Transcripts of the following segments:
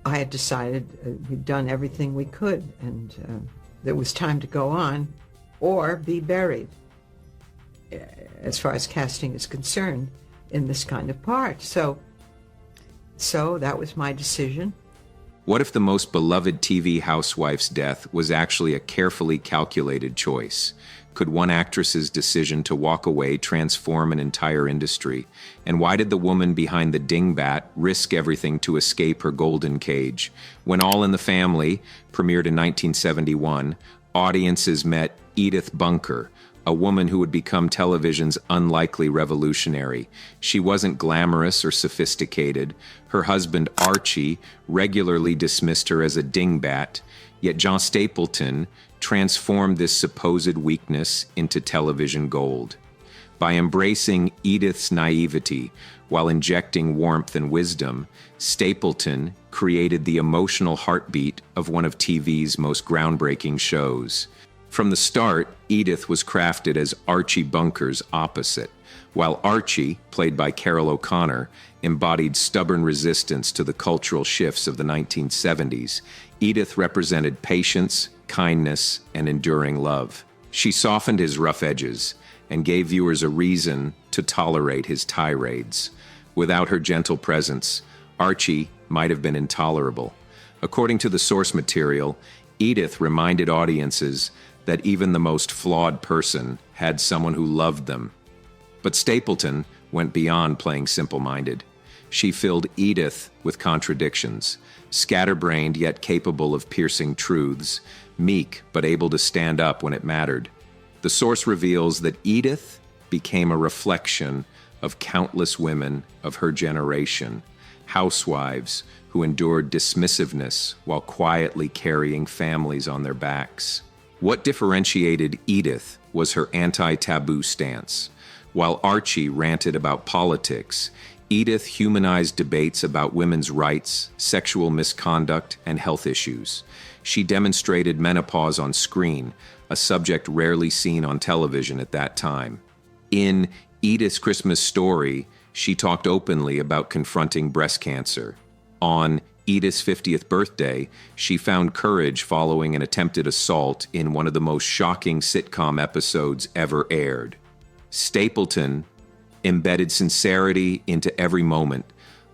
I had decided we'd done everything we could, and there was time to go on or be buried, as far as casting is concerned, in this kind of part. So that was my decision. What if the most beloved TV housewife's death was actually a carefully calculated choice? Could one actress's decision to walk away transform an entire industry? And why did the woman behind the dingbat risk everything to escape her golden cage? When All in the Family premiered in 1971, audiences met Edith Bunker, a woman who would become television's unlikely revolutionary. She wasn't glamorous or sophisticated. Her husband, Archie, regularly dismissed her as a dingbat, yet Jean Stapleton transformed this supposed weakness into television gold. By embracing Edith's naivety while injecting warmth and wisdom, Stapleton created the emotional heartbeat of one of TV's most groundbreaking shows. From the start, Edith was crafted as Archie Bunker's opposite, while Archie, played by Carroll O'Connor, embodied stubborn resistance to the cultural shifts of the 1970s. Edith represented patience, kindness, and enduring love. She softened his rough edges and gave viewers a reason to tolerate his tirades. Without her gentle presence, Archie might have been intolerable. According to the source material, Edith reminded audiences that even the most flawed person had someone who loved them. But Stapleton went beyond playing simple-minded. She filled Edith with contradictions, scatterbrained yet capable of piercing truths, meek but able to stand up when it mattered. The source reveals that Edith became a reflection of countless women of her generation, housewives who endured dismissiveness while quietly carrying families on their backs. What differentiated Edith was her anti-taboo stance. While Archie ranted about politics, Edith humanized debates about women's rights, sexual misconduct, and health issues. She demonstrated menopause on screen, a subject rarely seen on television at that time. In Edith's Christmas Story, she talked openly about confronting breast cancer. On Edith's 50th birthday, she found courage following an attempted assault in one of the most shocking sitcom episodes ever aired. Stapleton embedded sincerity into every moment,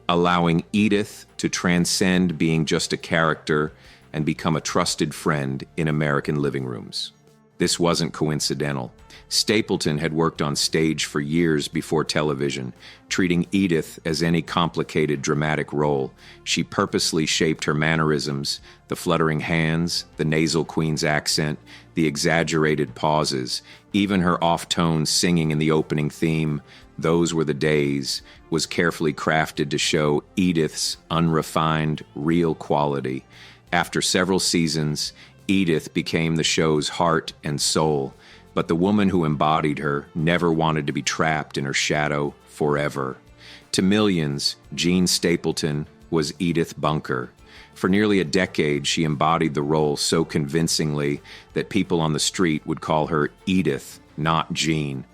allowing Edith to transcend being just a character and become a trusted friend in American living rooms. This wasn't coincidental. Stapleton had worked on stage for years before television, treating Edith as any complicated dramatic role. She purposely shaped her mannerisms, the fluttering hands, the nasal queen's accent, the exaggerated pauses, even her off-tone singing in the opening theme, "Those Were the Days," was carefully crafted to show Edith's unrefined, real quality. After several seasons, Edith became the show's heart and soul, but the woman who embodied her never wanted to be trapped in her shadow forever. To millions, Jean Stapleton was Edith Bunker. For nearly a decade, she embodied the role so convincingly that people on the street would call her Edith, not Jean.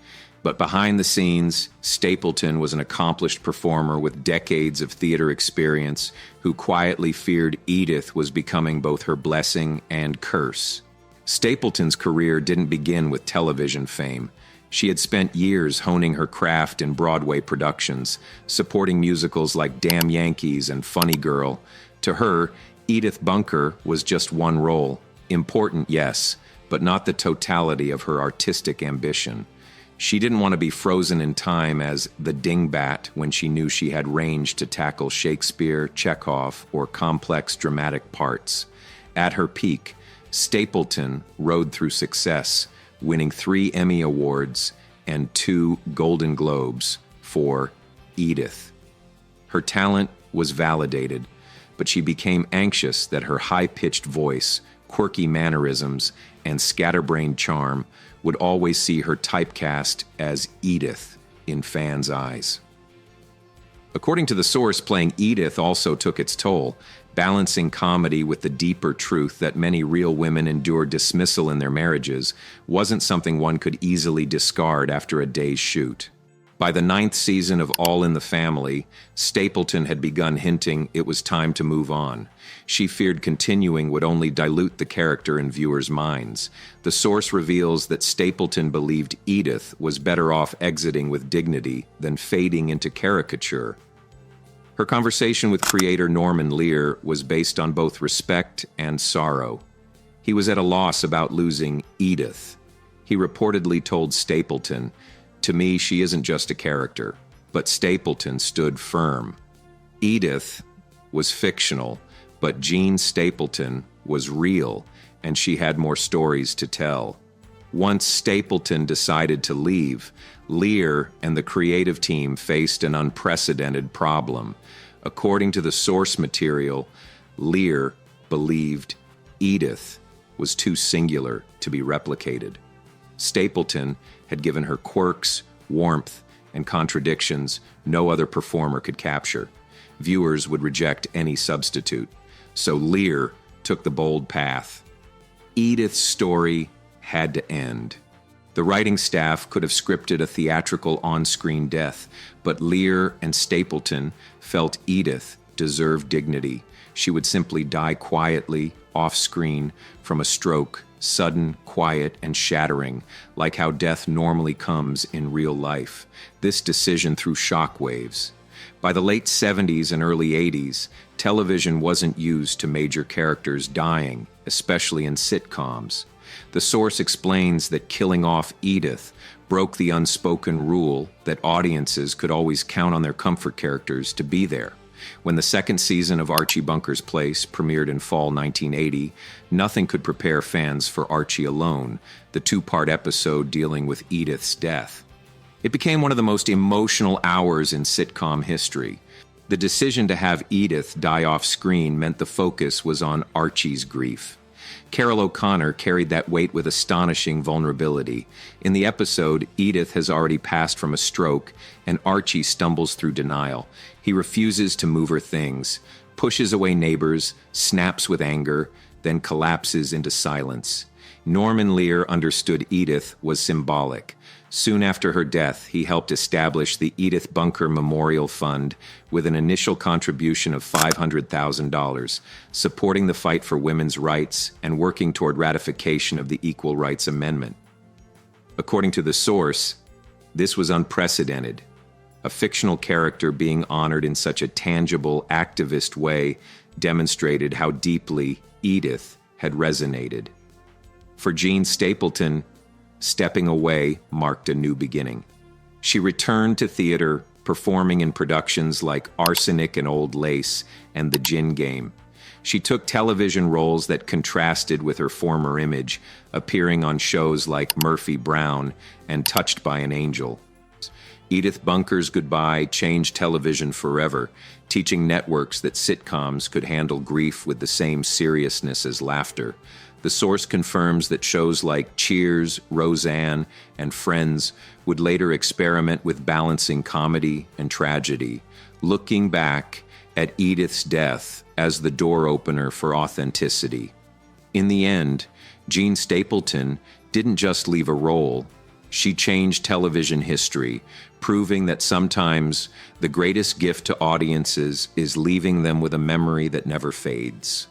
But behind the scenes, Stapleton was an accomplished performer with decades of theater experience who quietly feared Edith was becoming both her blessing and curse. Stapleton's career didn't begin with television fame. She had spent years honing her craft in Broadway productions, supporting musicals like Damn Yankees and Funny Girl. To her, Edith Bunker was just one role. Important, yes, but not the totality of her artistic ambition. She didn't want to be frozen in time as the dingbat when she knew she had range to tackle Shakespeare, Chekhov, or complex dramatic parts. At her peak, Stapleton rode through success, winning 3 Emmy Awards and 2 Golden Globes for Edith. Her talent was validated, but she became anxious that her high-pitched voice, quirky mannerisms, and scatterbrained charm would always see her typecast as Edith in fans' eyes. According to the source, playing Edith also took its toll, balancing comedy with the deeper truth that many real women endure dismissal in their marriages wasn't something one could easily discard after a day's shoot. By the 9th season of All in the Family, Stapleton had begun hinting it was time to move on. She feared continuing would only dilute the character in viewers' minds. The source reveals that Stapleton believed Edith was better off exiting with dignity than fading into caricature. Her conversation with creator Norman Lear was based on both respect and sorrow. He was at a loss about losing Edith. He reportedly told Stapleton, "To me, she isn't just a character." But Stapleton stood firm. Edith was fictional, but Jean Stapleton was real, and she had more stories to tell. Once Stapleton decided to leave, Lear and the creative team faced an unprecedented problem. According to the source material, Lear believed Edith was too singular to be replicated. Stapleton had given her quirks, warmth, and contradictions no other performer could capture. Viewers would reject any substitute. So Lear took the bold path. Edith's story had to end. The writing staff could have scripted a theatrical on-screen death, but Lear and Stapleton felt Edith deserved dignity. She would simply die quietly, off-screen, from a stroke, sudden, quiet, and shattering, like how death normally comes in real life. This decision threw shockwaves. By the late 70s and early 80s, television wasn't used to major characters dying, especially in sitcoms. The source explains that killing off Edith broke the unspoken rule that audiences could always count on their comfort characters to be there. When the second season of Archie Bunker's Place premiered in fall 1980, nothing could prepare fans for Archie Alone, the two-part episode dealing with Edith's death. It became one of the most emotional hours in sitcom history. The decision to have Edith die off screen meant the focus was on Archie's grief. Carol O'Connor carried that weight with astonishing vulnerability. In the episode, Edith has already passed from a stroke, and Archie stumbles through denial. He refuses to move her things, pushes away neighbors, snaps with anger, then collapses into silence. Norman Lear understood Edith was symbolic. Soon after her death, he helped establish the Edith Bunker Memorial Fund with an initial contribution of $500,000, supporting the fight for women's rights and working toward ratification of the Equal Rights Amendment. According to the source, this was unprecedented. A fictional character being honored in such a tangible, activist way demonstrated how deeply Edith had resonated. For Jean Stapleton, stepping away marked a new beginning. She returned to theater, performing in productions like Arsenic and Old Lace and The Gin Game. She took television roles that contrasted with her former image, appearing on shows like Murphy Brown and Touched by an Angel. Edith Bunker's goodbye changed television forever, teaching networks that sitcoms could handle grief with the same seriousness as laughter. The source confirms that shows like Cheers, Roseanne, and Friends would later experiment with balancing comedy and tragedy, looking back at Edith's death as the door opener for authenticity. In the end, Jean Stapleton didn't just leave a role, she changed television history, proving that sometimes the greatest gift to audiences is leaving them with a memory that never fades.